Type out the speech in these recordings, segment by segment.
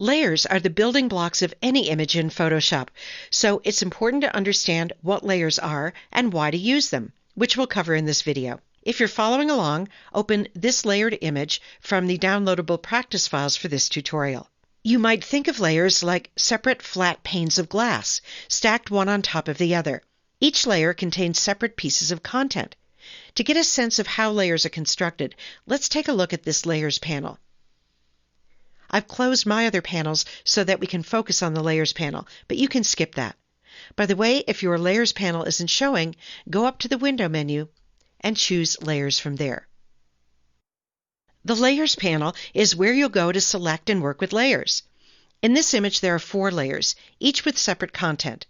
Layers are the building blocks of any image in Photoshop, so it's important to understand what layers are and why to use them, which we'll cover in this video. If you're following along, open this layered image from the downloadable practice files for this tutorial. You might think of layers like separate flat panes of glass, stacked one on top of the other. Each layer contains separate pieces of content. To get a sense of how layers are constructed, let's take a look at this Layers panel. I've closed my other panels so that we can focus on the Layers panel, but you can skip that. By the way, if your Layers panel isn't showing, go up to the Window menu and choose Layers from there. The Layers panel is where you'll go to select and work with layers. In this image, there are 4 layers, each with separate content.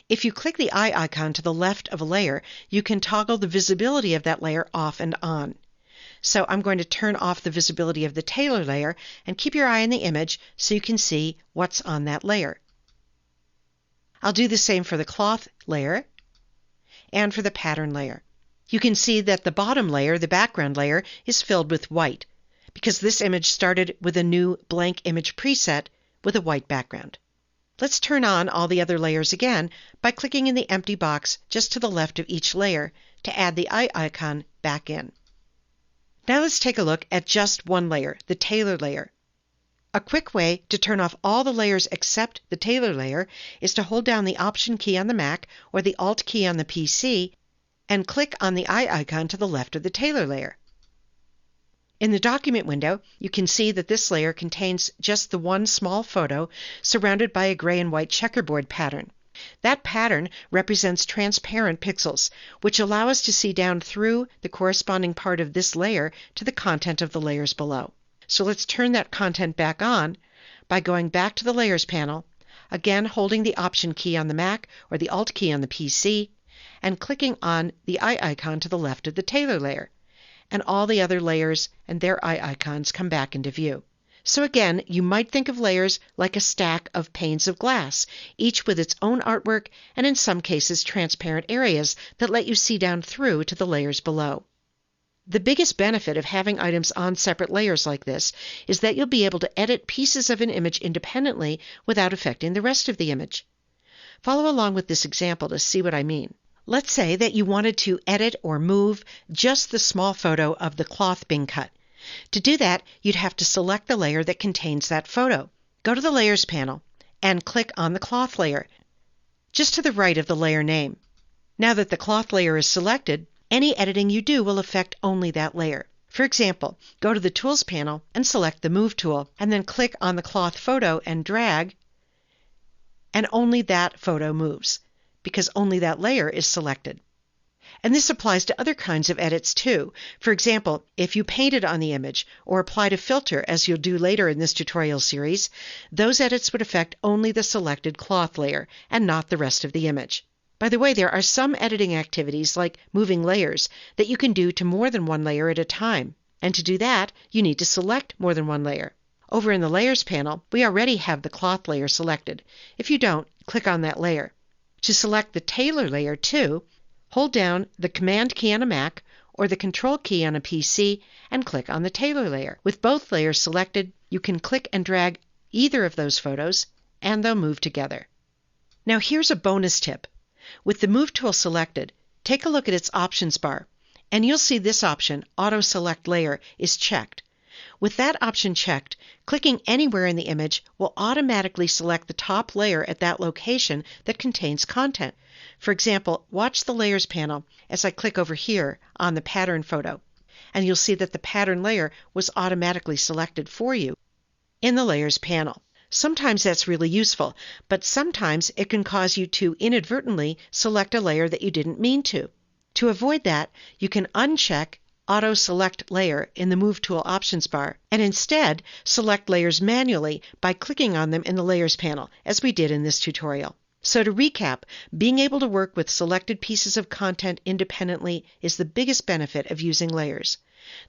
If you click the eye icon to the left of a layer, you can toggle the visibility of that layer off and on. So I'm going to turn off the visibility of the tailor layer and keep your eye on the image so you can see what's on that layer. I'll do the same for the cloth layer and for the pattern layer. You can see that the bottom layer, the background layer, is filled with white because this image started with a new blank image preset with a white background. Let's turn on all the other layers again by clicking in the empty box just to the left of each layer to add the eye icon back in. Now let's take a look at just one layer, the tailor layer. A quick way to turn off all the layers except the tailor layer is to hold down the Option key on the Mac or the Alt key on the PC and click on the eye icon to the left of the tailor layer. In the document window, you can see that this layer contains just the one small photo surrounded by a gray and white checkerboard pattern. That pattern represents transparent pixels, which allow us to see down through the corresponding part of this layer to the content of the layers below. So let's turn that content back on by going back to the Layers panel, again holding the Option key on the Mac or the Alt key on the PC, and clicking on the eye icon to the left of the tailor layer, and all the other layers and their eye icons come back into view. So again, you might think of layers like a stack of panes of glass, each with its own artwork and in some cases transparent areas that let you see down through to the layers below. The biggest benefit of having items on separate layers like this is that you'll be able to edit pieces of an image independently without affecting the rest of the image. Follow along with this example to see what I mean. Let's say that you wanted to edit or move just the small photo of the cloth being cut. To do that, you'd have to select the layer that contains that photo. Go to the Layers panel and click on the cloth layer, just to the right of the layer name. Now that the cloth layer is selected, any editing you do will affect only that layer. For example, go to the Tools panel and select the Move tool, and then click on the cloth photo and drag, and only that photo moves, because only that layer is selected. And this applies to other kinds of edits too. For example, if you painted on the image or applied a filter, as you'll do later in this tutorial series, those edits would affect only the selected cloth layer and not the rest of the image. By the way, there are some editing activities like moving layers that you can do to more than one layer at a time. And to do that, you need to select more than one layer. Over in the Layers panel, we already have the cloth layer selected. If you don't, click on that layer. To select the tailor layer too, hold down the Command key on a Mac or the Control key on a PC and click on the tailor layer. With both layers selected, you can click and drag either of those photos and they'll move together. Now here's a bonus tip. With the Move tool selected, take a look at its options bar and you'll see this option, Auto Select Layer, is checked. With that option checked, clicking anywhere in the image will automatically select the top layer at that location that contains content. For example, watch the Layers panel as I click over here on the pattern photo, and you'll see that the pattern layer was automatically selected for you in the Layers panel. Sometimes that's really useful, but sometimes it can cause you to inadvertently select a layer that you didn't mean to. To avoid that, you can uncheck Auto Select Layer in the Move tool options bar and instead select layers manually by clicking on them in the Layers panel, as we did in this tutorial. So to recap, being able to work with selected pieces of content independently is the biggest benefit of using layers.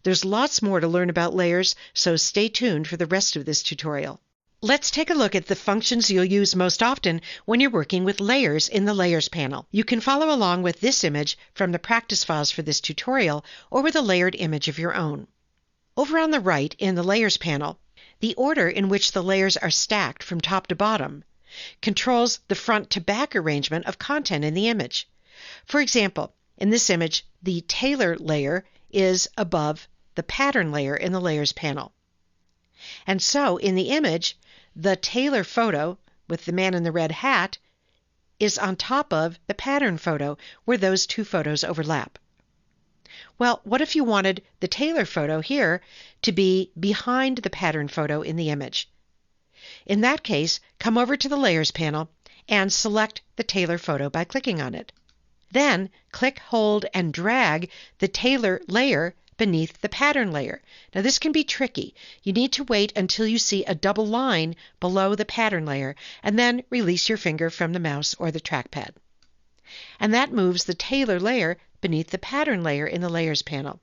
There's lots more to learn about layers, so stay tuned for the rest of this tutorial. Let's take a look at the functions you'll use most often when you're working with layers in the Layers panel. You can follow along with this image from the practice files for this tutorial or with a layered image of your own. Over on the right in the Layers panel, The order in which the layers are stacked from top to bottom controls the front to back arrangement of content in the image. For example, in this image, the tailor layer is above the pattern layer in the Layers panel. And so, in the image, the tailor photo with the man in the red hat is on top of the pattern photo where those two photos overlap. Well, what if you wanted the tailor photo here to be behind the pattern photo in the image? In that case, come over to the Layers panel and select the tailor photo by clicking on it. Then click, hold, and drag the tailor layer beneath the pattern layer. Now this can be tricky. You need to wait until you see a double line below the pattern layer and then release your finger from the mouse or the trackpad. And that moves the tailor layer beneath the pattern layer in the Layers panel.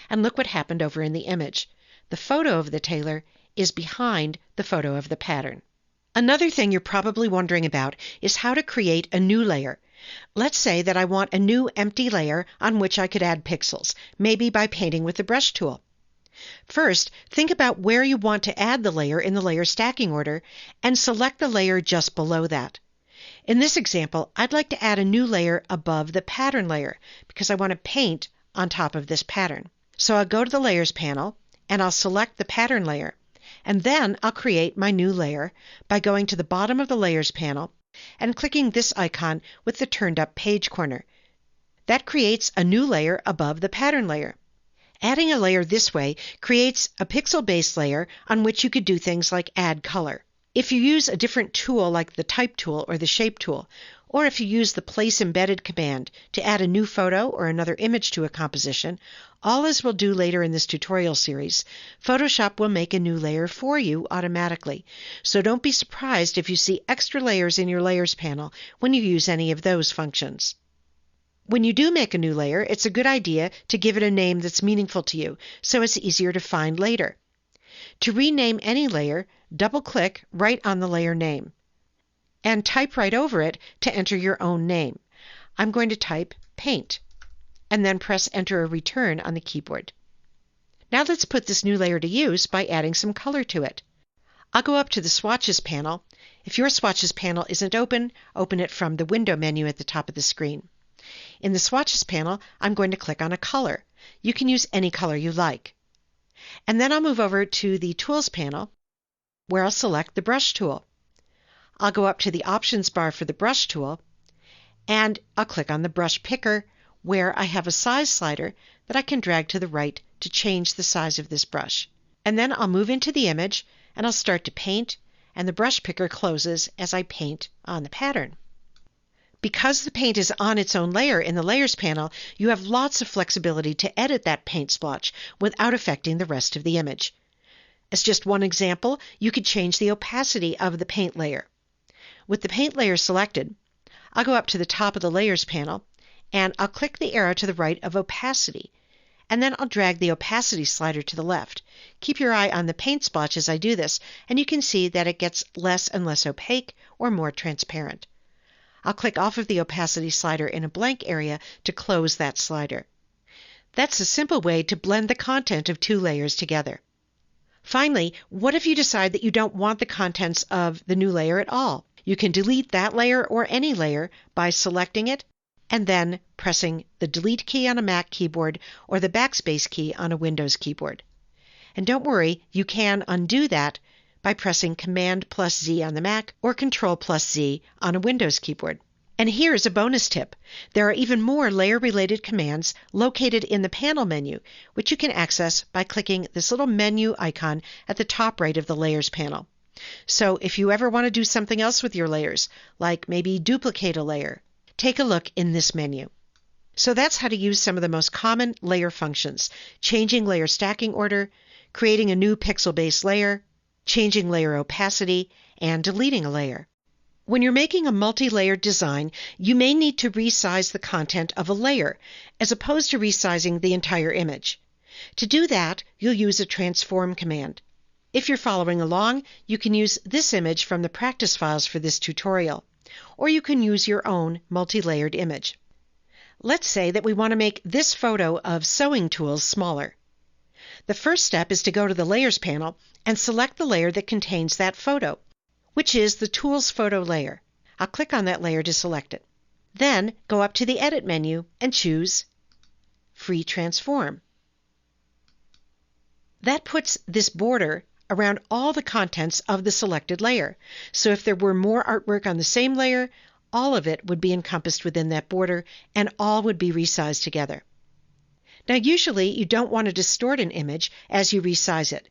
And look what happened over in the image. The photo of the tailor is behind the photo of the pattern. Another thing you're probably wondering about is how to create a new layer. Let's say that I want a new empty layer on which I could add pixels, maybe by painting with the brush tool. First, think about where you want to add the layer in the layer stacking order and select the layer just below that. In this example, I'd like to add a new layer above the pattern layer because I want to paint on top of this pattern. So I'll go to the Layers panel and I'll select the pattern layer. And then I'll create my new layer by going to the bottom of the Layers panel and clicking this icon with the turned up page corner. That creates a new layer above the pattern layer. Adding a layer this way creates a pixel-based layer on which you could do things like add color. If you use a different tool like the Type tool or the Shape tool, or if you use the Place Embedded command to add a new photo or another image to a composition, all as we'll do later in this tutorial series, Photoshop will make a new layer for you automatically. So don't be surprised if you see extra layers in your Layers panel when you use any of those functions. When you do make a new layer, it's a good idea to give it a name that's meaningful to you, so it's easier to find later. To rename any layer, double-click right on the layer name and type right over it to enter your own name. I'm going to type Paint and then press Enter or Return on the keyboard. Now let's put this new layer to use by adding some color to it. I'll go up to the Swatches panel. If your Swatches panel isn't open, open it from the Window menu at the top of the screen. In the Swatches panel, I'm going to click on a color. You can use any color you like. And then I'll move over to the Tools panel, where I'll select the Brush tool. I'll go up to the Options bar for the Brush tool, and I'll click on the Brush Picker, where I have a size slider that I can drag to the right to change the size of this brush. And then I'll move into the image, and I'll start to paint, and the Brush Picker closes as I paint on the pattern. Because the paint is on its own layer in the Layers panel, you have lots of flexibility to edit that paint splotch without affecting the rest of the image. As just one example, you could change the opacity of the paint layer. With the paint layer selected, I'll go up to the top of the Layers panel, and I'll click the arrow to the right of Opacity, and then I'll drag the Opacity slider to the left. Keep your eye on the paint splotch as I do this, and you can see that it gets less and less opaque or more transparent. I'll click off of the Opacity slider in a blank area to close that slider. That's a simple way to blend the content of two layers together. Finally, what if you decide that you don't want the contents of the new layer at all? You can delete that layer or any layer by selecting it and then pressing the Delete key on a Mac keyboard or the Backspace key on a Windows keyboard. And don't worry, you can undo that by pressing Command+Z on the Mac or Control+Z on a Windows keyboard. And here's a bonus tip. There are even more layer-related commands located in the panel menu, which you can access by clicking this little menu icon at the top right of the Layers panel. So if you ever want to do something else with your layers, like maybe duplicate a layer, take a look in this menu. So that's how to use some of the most common layer functions: changing layer stacking order, creating a new pixel-based layer, changing layer opacity, and deleting a layer. When you're making a multi-layered design, you may need to resize the content of a layer, as opposed to resizing the entire image. To do that, you'll use a transform command. If you're following along, you can use this image from the practice files for this tutorial, or you can use your own multi-layered image. Let's say that we want to make this photo of sewing tools smaller. The first step is to go to the Layers panel and select the layer that contains that photo, which is the Tools Photo layer. I'll click on that layer to select it. Then go up to the Edit menu and choose Free Transform. That puts this border around all the contents of the selected layer. So if there were more artwork on the same layer, all of it would be encompassed within that border and all would be resized together. Now usually you don't want to distort an image as you resize it.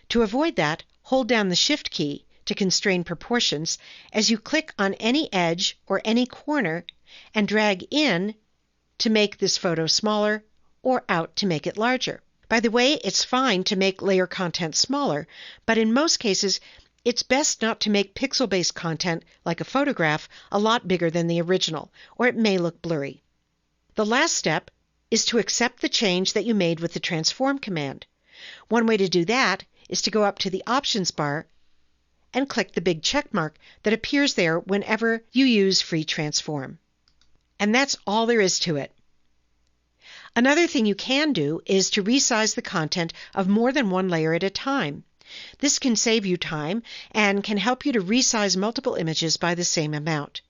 To avoid that, hold down the Shift key to constrain proportions as you click on any edge or any corner and drag in to make this photo smaller or out to make it larger. By the way, it's fine to make layer content smaller, but in most cases, it's best not to make pixel-based content, like a photograph, a lot bigger than the original, or it may look blurry. The last step is to accept the change that you made with the Transform command. One way to do that is to go up to the Options bar and click the big check mark that appears there whenever you use Free Transform. And that's all there is to it. Another thing you can do is to resize the content of more than one layer at a time. This can save you time and can help you to resize multiple images by the same amount.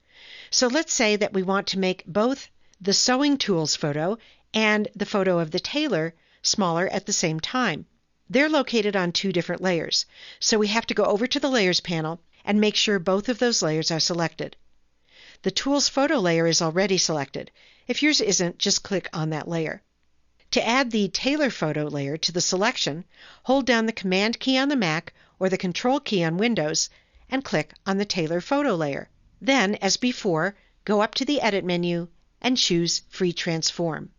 So let's say that we want to make both the sewing tools photo and the photo of the tailor smaller at the same time. They're located on two different layers, so we have to go over to the Layers panel and make sure both of those layers are selected. The Tools Photo layer is already selected. If yours isn't, just click on that layer. To add the Tailor Photo layer to the selection, hold down the Command key on the Mac or the Control key on Windows and click on the Tailor Photo layer. Then, as before, go up to the Edit menu and choose Free Transform.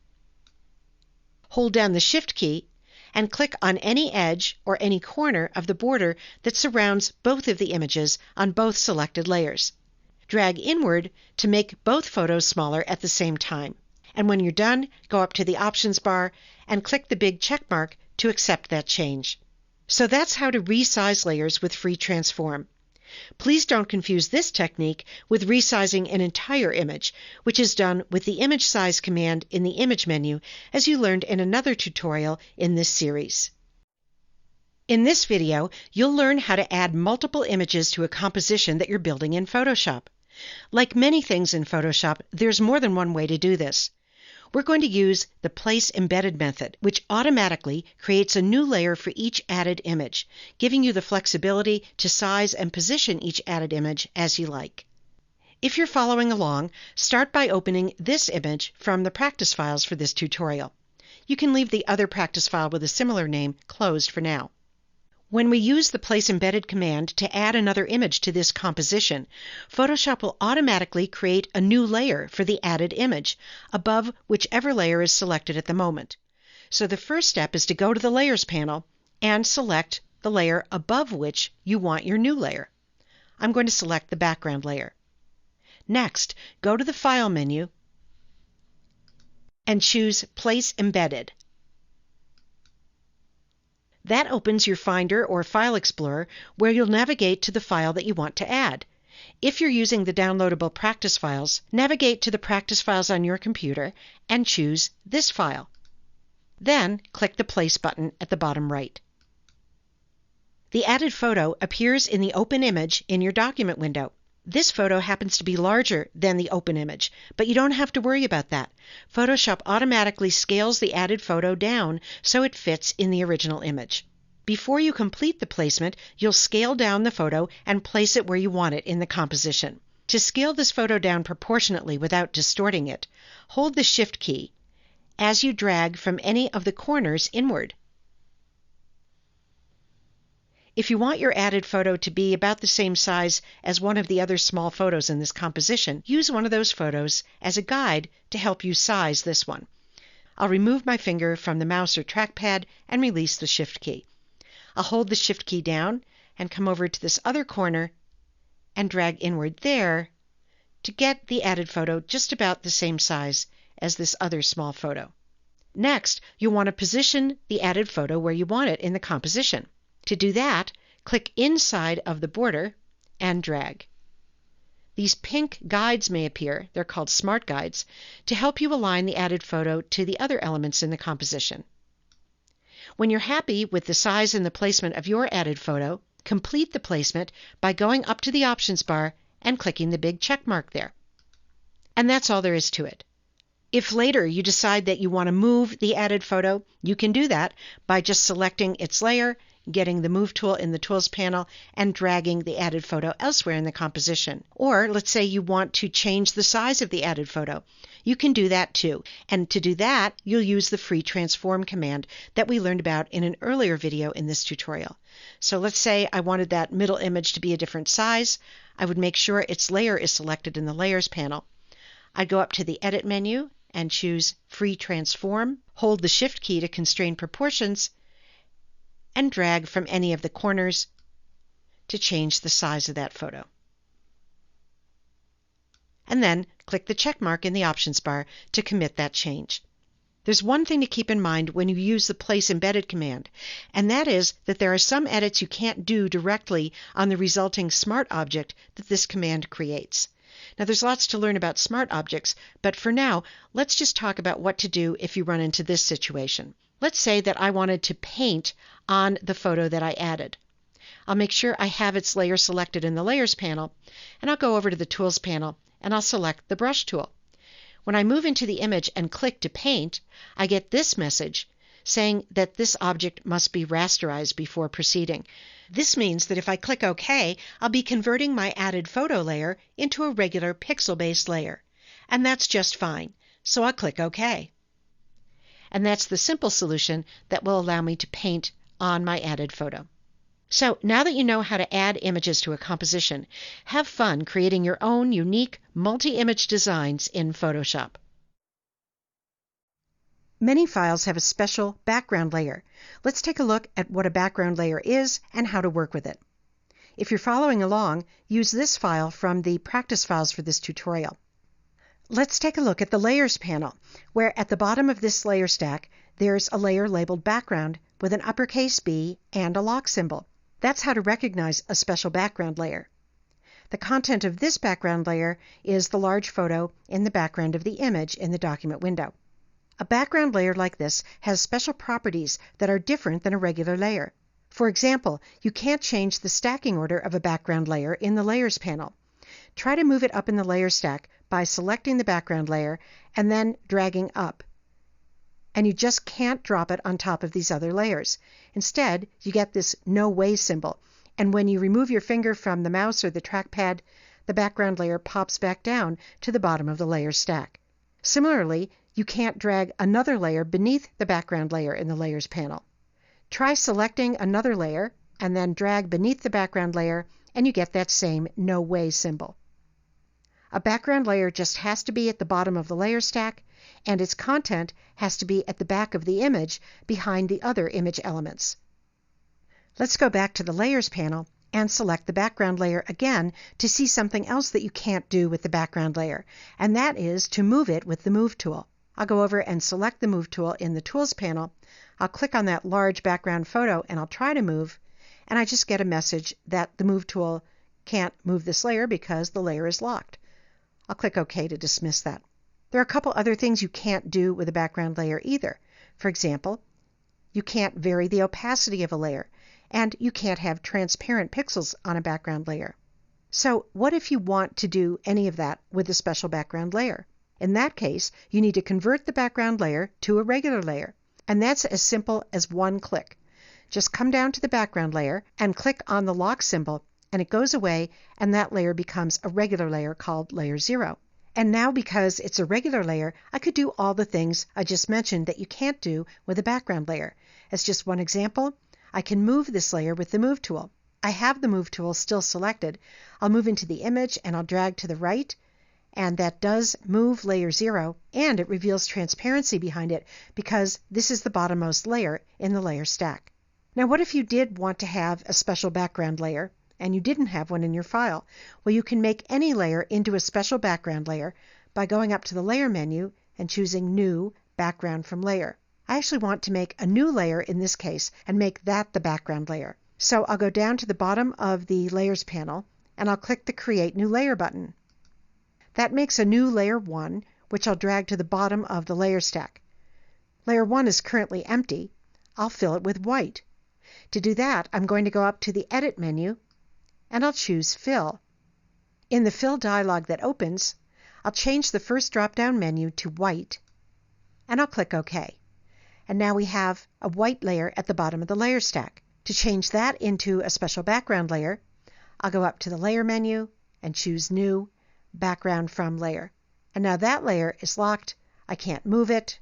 Hold down the Shift key and click on any edge or any corner of the border that surrounds both of the images on both selected layers. Drag inward to make both photos smaller at the same time. And when you're done, go up to the Options bar and click the big check mark to accept that change. So that's how to resize layers with Free Transform. Please don't confuse this technique with resizing an entire image, which is done with the Image Size command in the Image menu, as you learned in another tutorial in this series. In this video, you'll learn how to add multiple images to a composition that you're building in Photoshop. Like many things in Photoshop, there's more than one way to do this. We're going to use the Place Embedded method, which automatically creates a new layer for each added image, giving you the flexibility to size and position each added image as you like. If you're following along, start by opening this image from the practice files for this tutorial. You can leave the other practice file with a similar name closed for now. When we use the Place Embedded command to add another image to this composition, Photoshop will automatically create a new layer for the added image, above whichever layer is selected at the moment. So the first step is to go to the Layers panel and select the layer above which you want your new layer. I'm going to select the background layer. Next, go to the File menu and choose Place Embedded. That opens your Finder or File Explorer where you'll navigate to the file that you want to add. If you're using the downloadable practice files, navigate to the practice files on your computer and choose this file. Then click the Place button at the bottom right. The added photo appears in the open image in your document window. This photo happens to be larger than the open image, but you don't have to worry about that. Photoshop automatically scales the added photo down so it fits in the original image. Before you complete the placement, you'll scale down the photo and place it where you want it in the composition. To scale this photo down proportionately without distorting it, hold the Shift key as you drag from any of the corners inward. If you want your added photo to be about the same size as one of the other small photos in this composition, use one of those photos as a guide to help you size this one. I'll remove my finger from the mouse or trackpad and release the Shift key. I'll hold the Shift key down and come over to this other corner and drag inward there to get the added photo just about the same size as this other small photo. Next, you'll want to position the added photo where you want it in the composition. To do that, click inside of the border and drag. These pink guides may appear, they're called Smart Guides, to help you align the added photo to the other elements in the composition. When you're happy with the size and the placement of your added photo, complete the placement by going up to the options bar and clicking the big check mark there. And that's all there is to it. If later you decide that you want to move the added photo, you can do that by just selecting its layer, getting the Move tool in the Tools panel, and dragging the added photo elsewhere in the composition. Or let's say you want to change the size of the added photo. You can do that too. And to do that, you'll use the free transform command that we learned about in an earlier video in this tutorial. So let's say I wanted that middle image to be a different size. I would make sure its layer is selected in the Layers panel. I'd go up to the Edit menu and choose Free Transform, hold the Shift key to constrain proportions, and drag from any of the corners to change the size of that photo. And then click the check mark in the options bar to commit that change. There's one thing to keep in mind when you use the Place Embedded command, and that is that there are some edits you can't do directly on the resulting smart object that this command creates. Now there's lots to learn about smart objects, but for now, let's just talk about what to do if you run into this situation. Let's say that I wanted to paint on the photo that I added. I'll make sure I have its layer selected in the Layers panel, and I'll go over to the Tools panel and I'll select the Brush tool. When I move into the image and click to paint, I get this message saying that this object must be rasterized before proceeding. This means that if I click OK, I'll be converting my added photo layer into a regular pixel-based layer. And that's just fine, so I'll click OK. And that's the simple solution that will allow me to paint on my added photo. So now that you know how to add images to a composition, have fun creating your own unique multi-image designs in Photoshop. Many files have a special background layer. Let's take a look at what a background layer is and how to work with it. If you're following along, use this file from the practice files for this tutorial. Let's take a look at the Layers panel, where at the bottom of this layer stack, there's a layer labeled Background with an uppercase B and a lock symbol. That's how to recognize a special background layer. The content of this background layer is the large photo in the background of the image in the document window. A background layer like this has special properties that are different than a regular layer. For example, you can't change the stacking order of a background layer in the Layers panel. Try to move it up in the layer stack by selecting the background layer and then dragging up. And you just can't drop it on top of these other layers. Instead, you get this no way symbol, and when you remove your finger from the mouse or the trackpad, the background layer pops back down to the bottom of the layer stack. Similarly, you can't drag another layer beneath the background layer in the Layers panel. Try selecting another layer and then drag beneath the background layer, and you get that same no way symbol. A background layer just has to be at the bottom of the layer stack, and its content has to be at the back of the image behind the other image elements. Let's go back to the Layers panel and select the background layer again to see something else that you can't do with the background layer, and that is to move it with the Move tool. I'll go over and select the Move tool in the Tools panel. I'll click on that large background photo and I'll try to move, and I just get a message that the Move tool can't move this layer because the layer is locked. I'll click OK to dismiss that. There are a couple other things you can't do with a background layer either. For example, you can't vary the opacity of a layer, and you can't have transparent pixels on a background layer. So what if you want to do any of that with a special background layer? In that case, you need to convert the background layer to a regular layer, and that's as simple as one click. Just come down to the background layer and click on the lock symbol, and it goes away, and that layer becomes a regular layer called Layer 0. And now, because it's a regular layer, I could do all the things I just mentioned that you can't do with a background layer. As just one example, I can move this layer with the Move tool. I have the Move tool still selected. I'll move into the image and I'll drag to the right, and that does move Layer 0, and it reveals transparency behind it because this is the bottommost layer in the layer stack. Now, what if you did want to have a special background layer and you didn't have one in your file? Well, you can make any layer into a special background layer by going up to the Layer menu and choosing New Background from Layer. I actually want to make a new layer in this case and make that the background layer. So I'll go down to the bottom of the Layers panel and I'll click the Create New Layer button. That makes a new Layer 1, which I'll drag to the bottom of the layer stack. Layer 1 is currently empty. I'll fill it with white. To do that, I'm going to go up to the Edit menu, and I'll choose Fill. In the Fill dialog that opens, I'll change the first drop-down menu to White, and I'll click OK. And now we have a white layer at the bottom of the layer stack. To change that into a special background layer, I'll go up to the Layer menu and choose New, Background from Layer. And now that layer is locked. I can't move it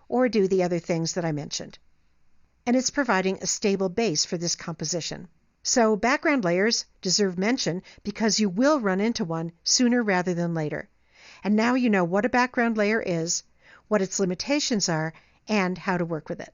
or do the other things that I mentioned. And it's providing a stable base for this composition. So background layers deserve mention because you will run into one sooner rather than later. And now you know what a background layer is, what its limitations are, and how to work with it.